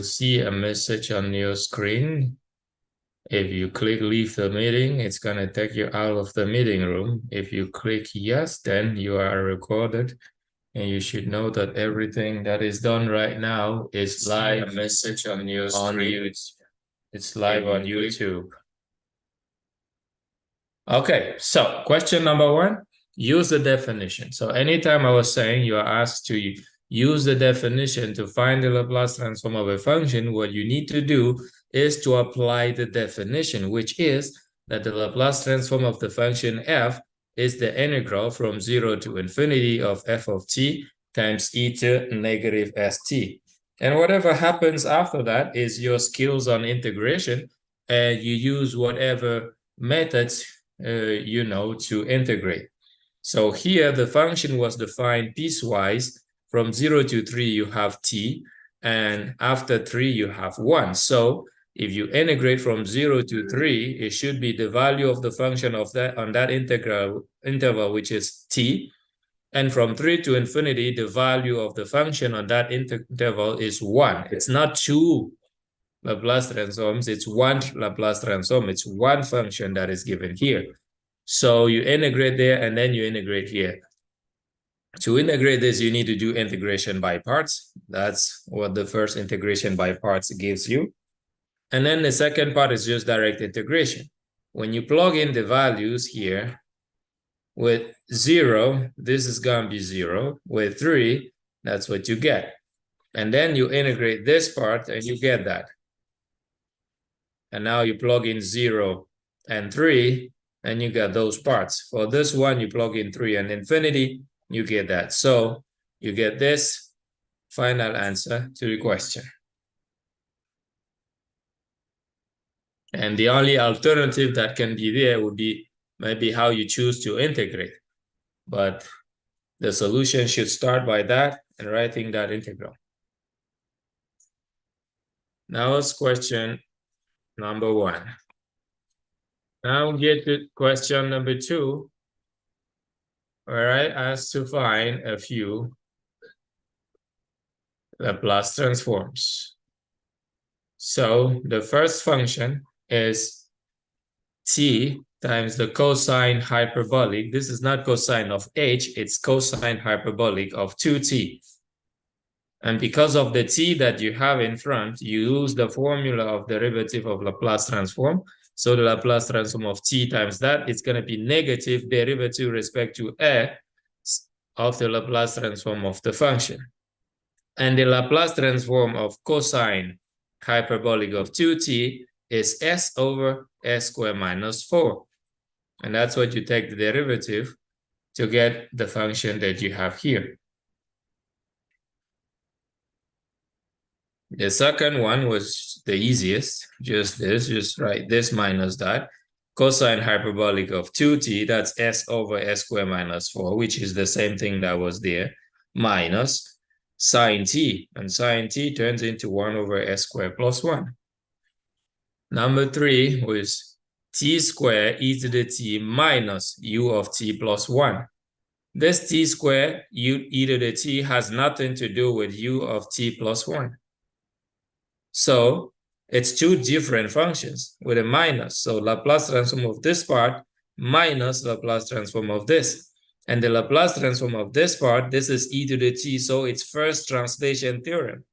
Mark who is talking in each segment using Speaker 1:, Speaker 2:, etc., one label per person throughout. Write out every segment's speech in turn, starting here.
Speaker 1: see a message on your screen. If you click leave the meeting, it's going to take you out of the meeting room. If you click yes, then you are recorded. And you should know that everything that is done right now is live. A message on your screen. It's live on YouTube. Okay, so question number one, use the definition. So anytime I was saying you are asked to use the definition to find the Laplace transform of a function, what you need to do is to apply the definition, which is that the Laplace transform of the function f is the integral from 0 to infinity of f of t times e to negative st. And whatever happens after that is your skills on integration, and you use whatever methods to integrate. So here the function was defined piecewise. From 0 to 3 you have t, and after 3 you have 1. So if you integrate from 0 to 3, it should be the value of the function of that on that interval, which is t. And from 3 to infinity, the value of the function on that interval is 1. It's not 2 Laplace transforms, it's 1 Laplace transform. It's one function that is given here. So you integrate there and then you integrate here. To integrate this, you need to do integration by parts. That's what the first integration by parts gives you. And then the second part is just direct integration. When you plug in the values here, with 0, this is going to be 0. With 3, that's what you get. And then you integrate this part and you get that. And now you plug in 0 and 3, and you get those parts. For this one, you plug in 3 and infinity, you get that. So you get this final answer to the question. And the only alternative that can be there would be maybe how you choose to integrate. But the solution should start by that and writing that integral. Now it's question number 1. Now we get to question number 2, where I asked to find a few Laplace transforms. So the first function is t times the cosine hyperbolic. This is not cosine of h, it's cosine hyperbolic of 2t. And because of the t that you have in front, you use the formula of derivative of Laplace transform. So the Laplace transform of t times that, it's going to be negative derivative respect to x of the Laplace transform of the function. And the Laplace transform of cosine hyperbolic of 2t is s over s squared minus 4. And that's what you take the derivative to get the function that you have here. The second one was the easiest, just write this minus that. Cosine hyperbolic of 2t, that's s over s squared minus 4, which is the same thing that was there, minus sine t, and sine t turns into 1 over s squared plus 1. Number 3 was t squared e to the t minus u of t plus 1. This t squared e to the t has nothing to do with u of t plus 1. So it's two different functions with a minus. So Laplace transform of this part minus Laplace transform of this. And the Laplace transform of this part, this is e to the t, so it's first translation theorem.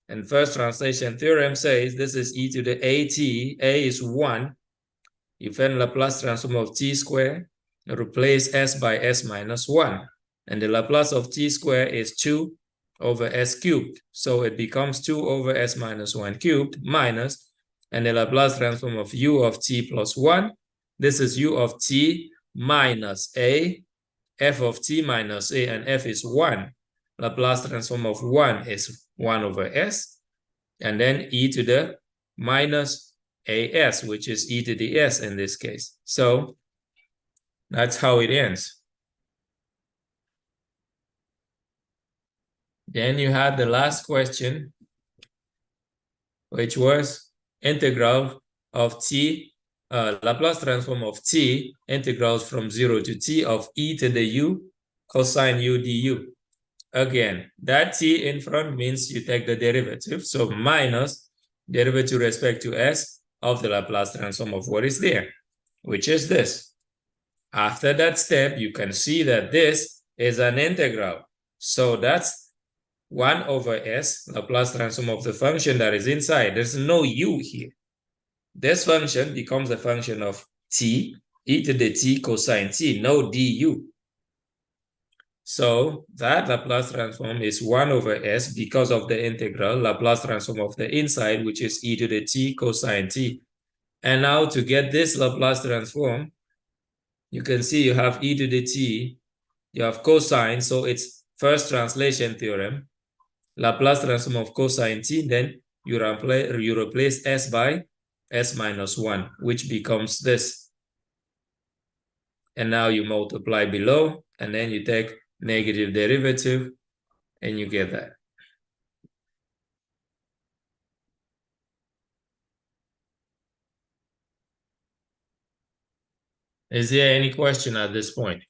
Speaker 1: And first translation theorem says this is e to the at, a is 1. You find Laplace transform of t squared, replace s by s minus 1. And the Laplace of t squared is 2 over s cubed. So it becomes 2 over s minus 1 cubed minus, and the Laplace transform of u of t plus 1. This is u of t minus a, f of t minus a, and f is 1. Laplace transform of 1 is 1 over s, and then e to the minus as, which is e to the s in this case. So that's how it ends. Then you had the last question, which was integral of t, Laplace transform of t, integrals from 0 to t of e to the u cosine u du. Again, that t in front means you take the derivative. So minus derivative with respect to s of the Laplace transform of what is there, which is this. After that step, you can see that this is an integral. So that's 1 over s, Laplace transform of the function that is inside. There's no u here. This function becomes a function of t, e to the t cosine t, no du. So that Laplace transform is 1 over s because of the integral Laplace transform of the inside, which is e to the t cosine t. And now to get this Laplace transform, you can see you have e to the t, you have cosine, so it's first translation theorem, Laplace transform of cosine t, then you replace s by s minus 1, which becomes this. And now you multiply below, and then you take negative derivative, and you get that. Is there any question at this point?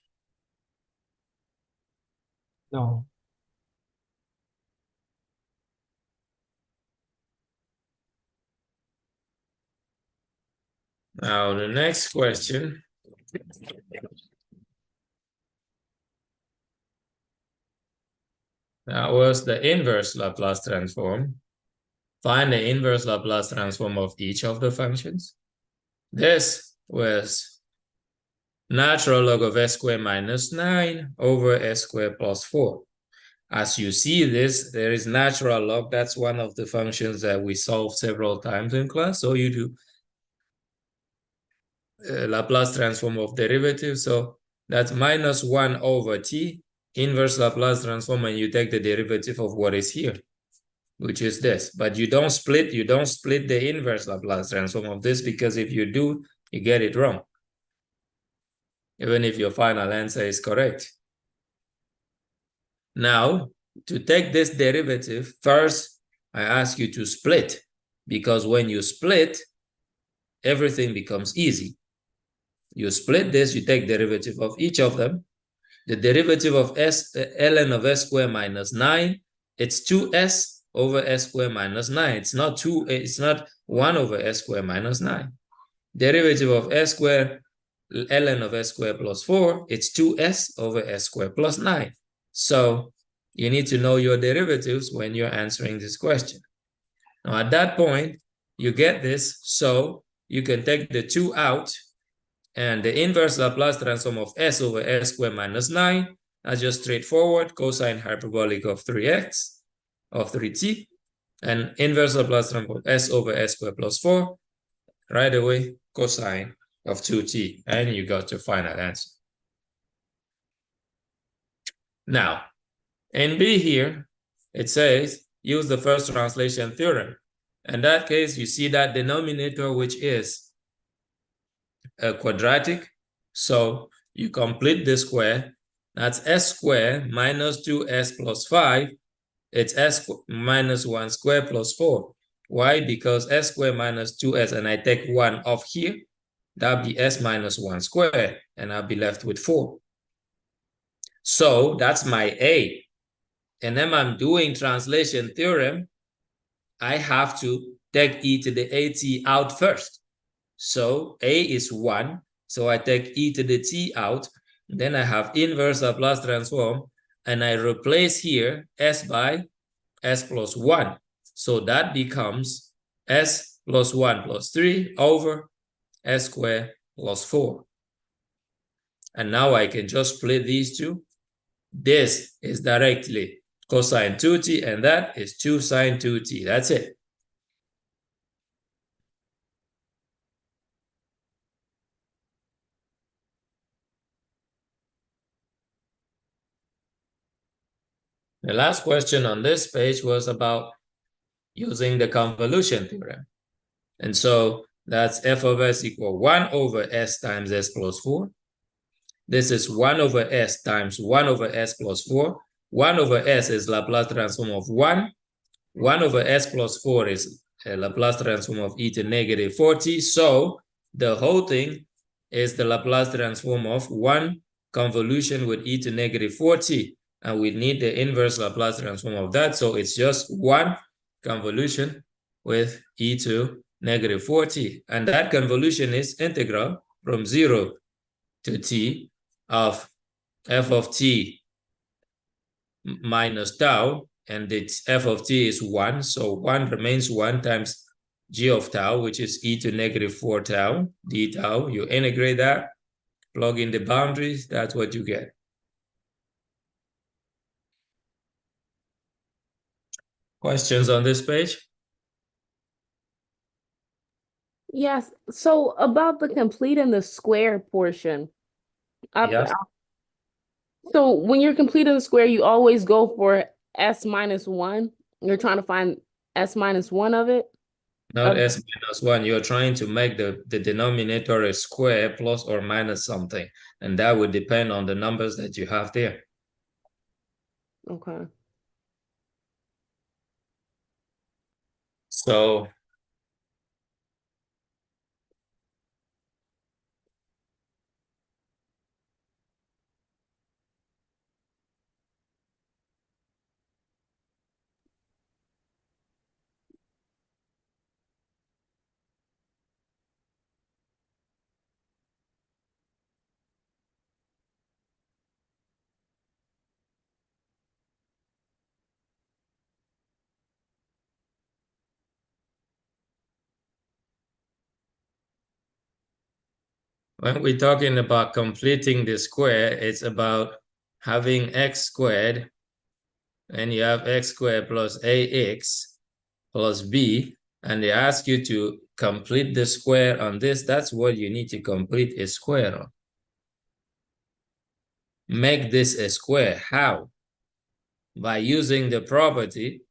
Speaker 2: No.
Speaker 1: Now, the next question. That was the inverse Laplace transform. Find the inverse Laplace transform of each of the functions. This was natural log of s squared minus 9 over s squared plus 4. As you see this, there is natural log. That's one of the functions that we solved several times in class. So you do Laplace transform of derivative. So that's minus 1 over t, inverse Laplace transform, and you take the derivative of what is here, which is this. But you don't split the inverse Laplace transform of this, because if you do, you get it wrong, even if your final answer is correct. Now, to take this derivative, first, I ask you to split, because when you split, everything becomes easy. You split this, you take derivative of each of them. The derivative of ln of s squared minus 9, it's 2s over s squared minus 9. It's not 1 over s squared minus 9. Derivative of s squared, ln of s squared plus 4, it's 2s over s squared plus 9. So you need to know your derivatives when you're answering this question. Now at that point, you get this, so you can take the 2 out, and the inverse Laplace transform of s over s squared minus 9, that's just straightforward, cosine hyperbolic of 3x, of 3t, and inverse Laplace transform of s over s squared plus 4, right away, cosine of 2t, and you got your final answer. Now, in B here, it says, use the first translation theorem. In that case, you see that denominator, which is a quadratic. So you complete the square. That's s squared minus 2s plus 5. It's s minus 1 squared plus 4. Why? Because s squared minus 2s, and I take 1 off here. That'll be s minus 1 squared, and I'll be left with 4. So that's my A. And then I'm doing translation theorem. I have to take e to the at out first. So a is 1. So I take e to the t out. Then I have inverse Laplace transform. And I replace here s by s plus 1. So that becomes s plus 1 plus 3 over s squared plus 4. And now I can just split these two. This is directly cosine 2t, and that is 2 sine 2t. That's it. The last question on this page was about using the convolution theorem. And so that's f of s equal 1 over s times s plus 4. This is 1 over s times 1 over s plus 4. 1 over s is Laplace transform of 1. 1 over s plus 4 is a Laplace transform of e to negative 4t. So the whole thing is the Laplace transform of 1 convolution with e to negative 4t. and we need the inverse Laplace transform of that. So it's just one convolution with e to negative 4t. And that convolution is integral from 0 to t of f of t minus tau, and its f of t is 1. So 1 remains 1 times g of tau, which is e to negative 4 tau, d tau. You integrate that, plug in the boundaries, that's what you get. Questions on this page?
Speaker 2: Yes. So about the completing the square portion.
Speaker 1: Yes.
Speaker 2: So when you're completing the square, you always go for s minus 1. You're trying to find s minus 1 of it?
Speaker 1: Not s minus 1. You're trying to make the denominator a square plus or minus something. And that would depend on the numbers that you have there.
Speaker 2: Okay.
Speaker 1: So when we're talking about completing the square, it's about having x squared, and you have x squared plus ax plus b, and they ask you to complete the square on this. That's what you need to complete a square on. Make this a square. How? By using the property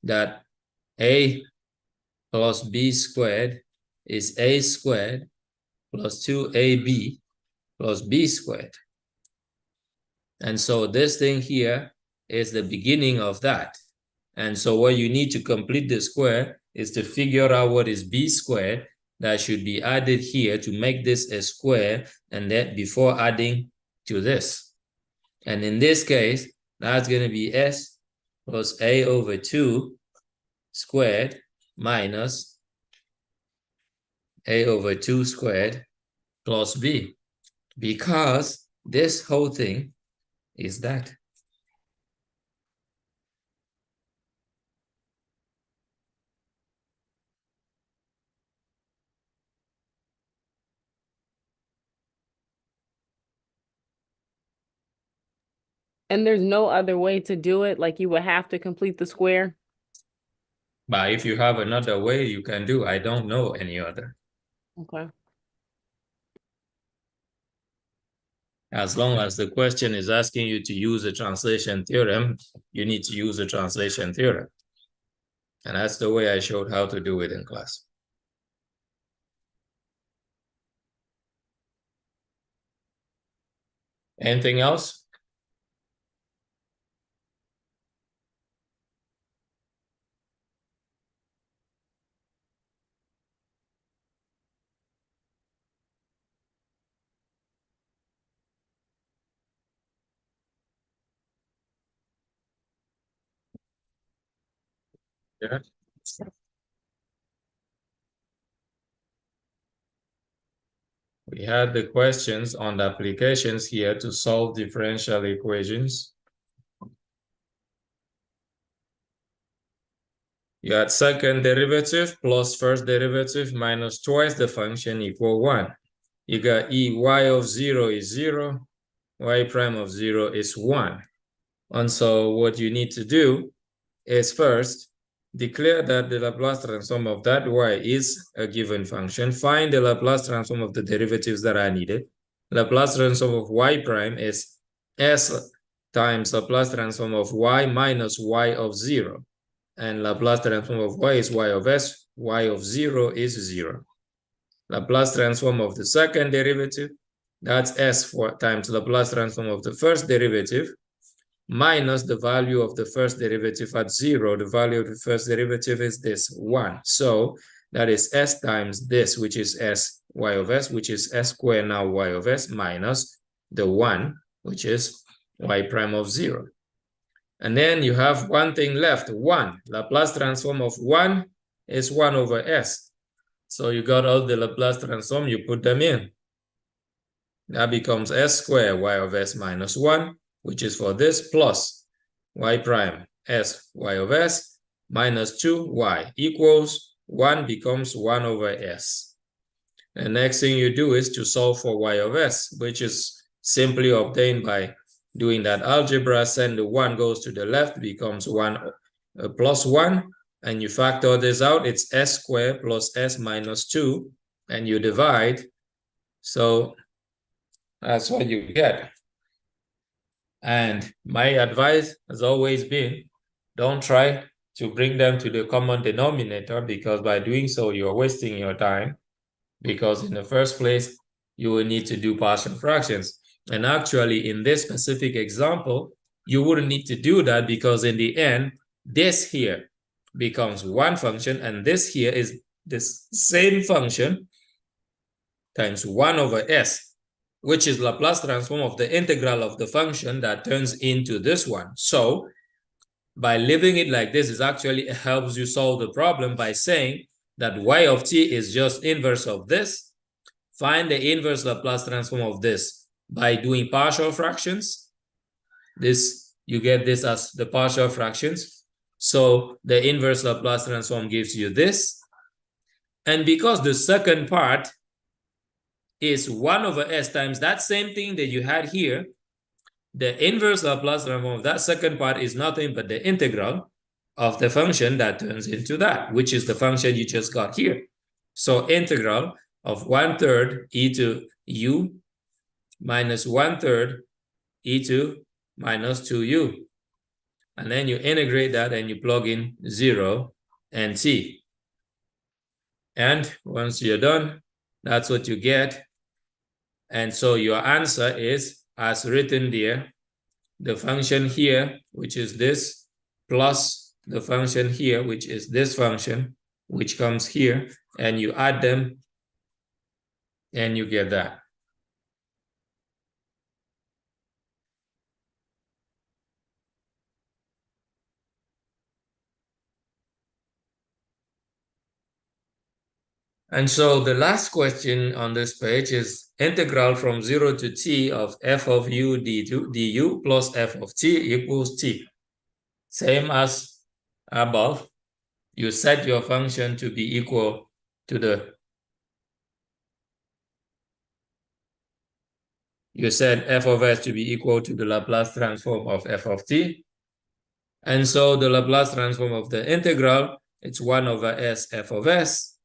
Speaker 1: that a plus b squared is a squared plus 2ab plus b squared. And so this thing here is the beginning of that. And so what you need to complete the square is to figure out what is b squared that should be added here to make this a square, and then before adding to this. And in this case, that's going to be s plus a over 2 squared minus a over 2 squared plus b, because this whole thing is that.
Speaker 2: And there's no other way to do it? Like you would have to complete the square?
Speaker 1: But if you have another way, you can do. I don't know any other.
Speaker 2: Okay.
Speaker 1: As long as the question is asking you to use a translation theorem, you need to use a translation theorem. And that's the way I showed how to do it in class. Anything else? Yeah. We had the questions on the applications here to solve differential equations. You had second derivative plus first derivative minus twice the function equal 1. You got y of 0 is 0, y prime of 0 is 1. And so what you need to do is first declare that the Laplace transform of that y is a given function. Find the Laplace transform of the derivatives that are needed. Laplace transform of y prime is s times Laplace transform of y minus y of 0. And Laplace transform of y is y of s, y of 0 is 0. Laplace transform of the second derivative, that's s times Laplace transform of the first derivative, minus the value of the first derivative at 0. The value of the first derivative is this, 1. So that is s times this, which is s y of s, which is s squared now y of s, minus the 1, which is y prime of 0. And then you have one thing left, 1. Laplace transform of 1 is 1 over s. So you got all the Laplace transform, you put them in. That becomes s squared y of s minus 1, which is for this, plus y prime s y of s minus 2y equals 1 becomes 1 over s. The next thing you do is to solve for y of s, which is simply obtained by doing that algebra. Send the 1 goes to the left, becomes 1 plus 1, and you factor this out. It's s squared plus s minus 2, and you divide. So that's what you get. And my advice has always been, don't try to bring them to the common denominator, because by doing so, you're wasting your time. Because in the first place, you will need to do partial fractions. And actually, in this specific example, you wouldn't need to do that, because in the end, this here becomes one function, and this here is this same function times 1 over s, which is Laplace transform of the integral of the function that turns into this one. So by leaving it like this, it actually helps you solve the problem by saying that y of t is just inverse of this. Find the inverse Laplace transform of this by doing partial fractions. This, you get this as the partial fractions. So the inverse Laplace transform gives you this. And because the second part is 1 over s times that same thing that you had here, the inverse Laplace transform of that second part is nothing but the integral of the function that turns into that, which is the function you just got here. So integral of 1/3 e to u minus 1/3 e to minus 2u. And then you integrate that and you plug in 0 and t. And once you're done, that's what you get. And so your answer is, as written there, the function here, which is this, plus the function here, which is this function, which comes here, and you add them, and you get that. And so the last question on this page is integral from 0 to t of f of u du plus f of t equals t. Same as above, you set your function to be equal to the, you set f of s to be equal to the Laplace transform of f of t. And so the Laplace transform of the integral, it's 1 over s f of s.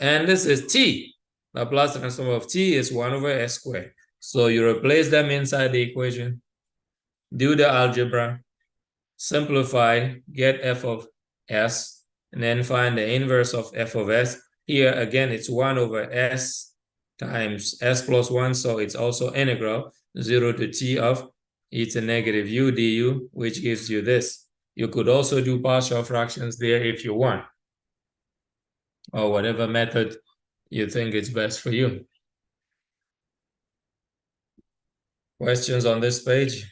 Speaker 1: And this is t. Laplace transform of t is 1 over s squared. So you replace them inside the equation, do the algebra, simplify, get f of s, and then find the inverse of f of s. Here, again, it's 1 over s times s plus 1, so it's also integral 0 to t of e to negative u du, which gives you this. You could also do partial fractions there if you want, or whatever method you think is best for you. Questions on this page?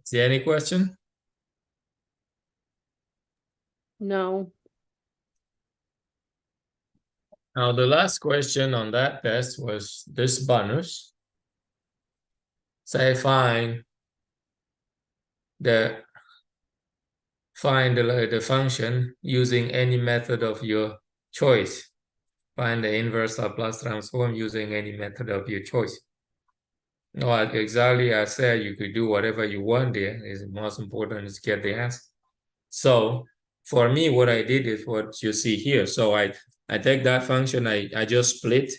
Speaker 1: Is there any question?
Speaker 2: No.
Speaker 1: Now, the last question on that test was this bonus. Say find the function using any method of your choice. Find the inverse Laplace transform using any method of your choice. No, exactly, I said you could do whatever you want there. It's most important is get the answer. So for me, what I did is what you see here. So I take that function, I just split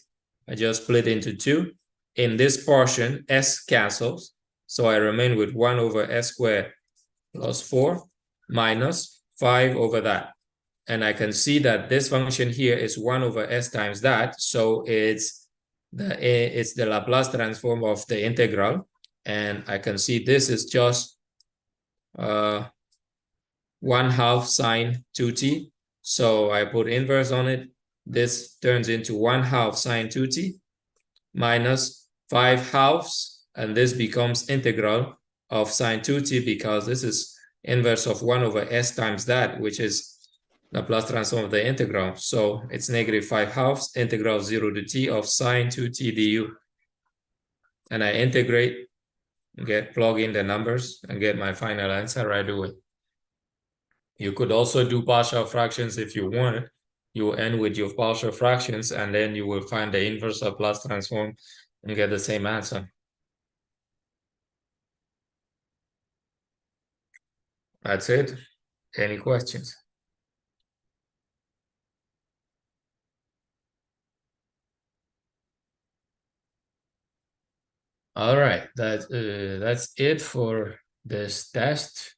Speaker 1: into 2. In this portion, s cancels. So I remain with 1 over s squared plus 4 minus 5 over that. And I can see that this function here is 1 over s times that. So it's the Laplace transform of the integral. And I can see this is just 1/2 sine 2t. So I put inverse on it. This turns into 1/2 sine 2t minus 5/2, and this becomes integral of sine 2t because this is inverse of 1 over s times that, which is Laplace transform of the integral. So it's negative 5/2 integral 0 to t of sine 2t du. And I integrate, plug in the numbers and get my final answer right away. You could also do partial fractions if you wanted. You will end with your partial fractions, and then you will find the inverse of Laplace transform and get the same answer. That's it. Any questions? All right, that's it for this test.